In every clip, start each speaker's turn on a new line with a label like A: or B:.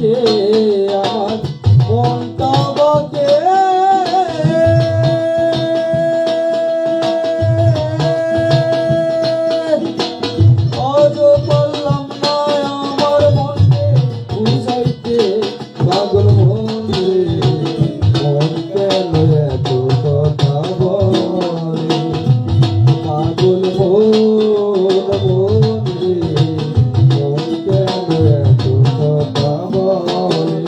A: আমার মনটা বকে আজ পারলাম না আমার মনকে বুঝাইতে পাগল মন রে মন কেন এত কথা বলে পাগল মন রে মন কেন এত কথা বলে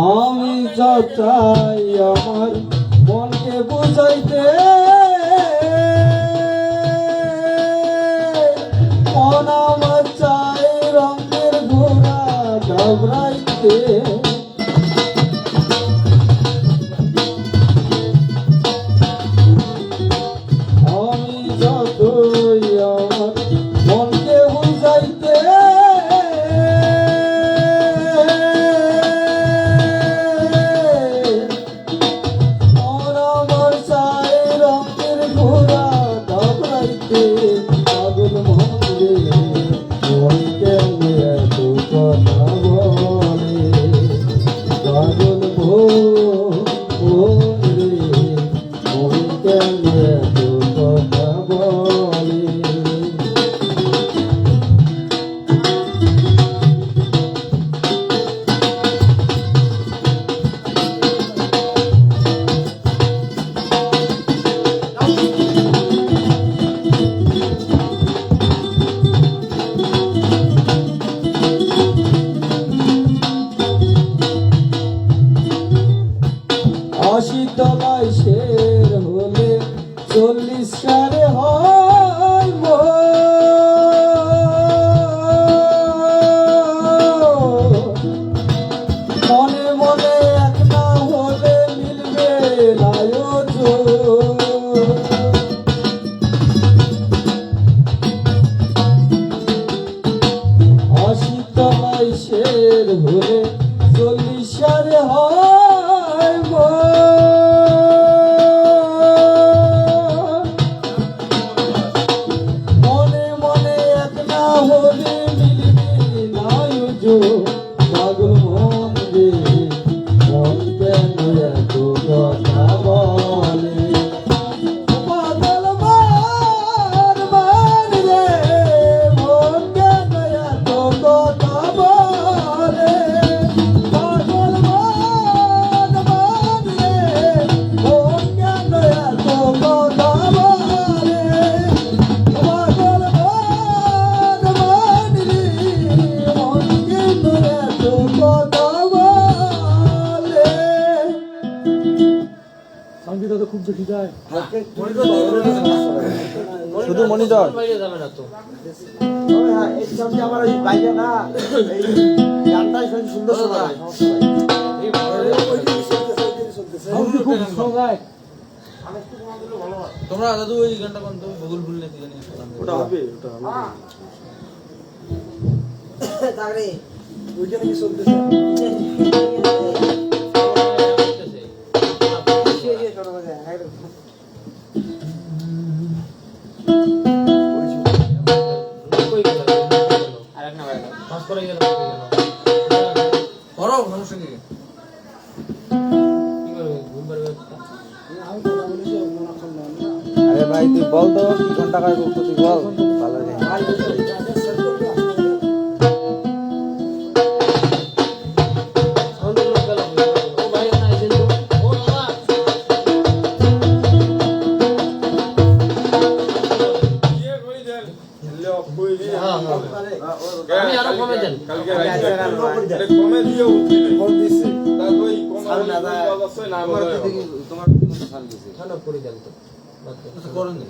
A: আমি যা চাই আমার মনকে বুঝাইতে মন আমার চাই রঙের ঘোড়া ঘাবড়াইতে আমি যতই আমার মনকে বুঝাইতে পাগল মন রে মন কেন এত কথা বলে পাগল মন রে মন কেন এত কথা বলে তলায় শের হলে 40 সারে হয় মনে মনে এক না হলে মিলবে আশি তলায় শের হলে 40 সারে হয় পাগল মন রে মন কেন এত কথা বলে পাগল মন রে মন কেন এত কথা বলে পাগল মন রে মন কেন এত কথা বলে পাগল মন রে মন সঙ্গীতটা তো খুব বেশি যায় শুধু মনিটর বাইরে যাবে না তো হ্যাঁ এই সঙ্গে আমার ওই বাইরে না এই গানটাই সুন্দর শোনায় এই ওই চলতেছে খুব শোনায় আরেকটু কোনা দিলে ভালো হয় তোমরা দাদু ওই গানটা কোন তুমি গুগল ভুললে কি জানি ওটা হবে তাগরে ওইখানে কি চলতেছে আরে ভাই তুই বল তো কি ঘন্টা কাজ করতে তুই বল ভালো রে আমি আরো কমে দেন কালকে রাইতে কমে দিও ফোন দিছে তারপর এই কমে অবশ্যই না বলে তোমার কিন্তু সাল দিছে খানা করে দেন তো বাদ করেন না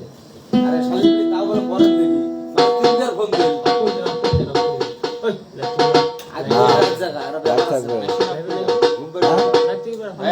A: আরে শালি তারপর পরেন দেখি তিনবার ফোন দেন ওই আজ জায়গা আর থাকবে ঘুম করে রাতে বার হয়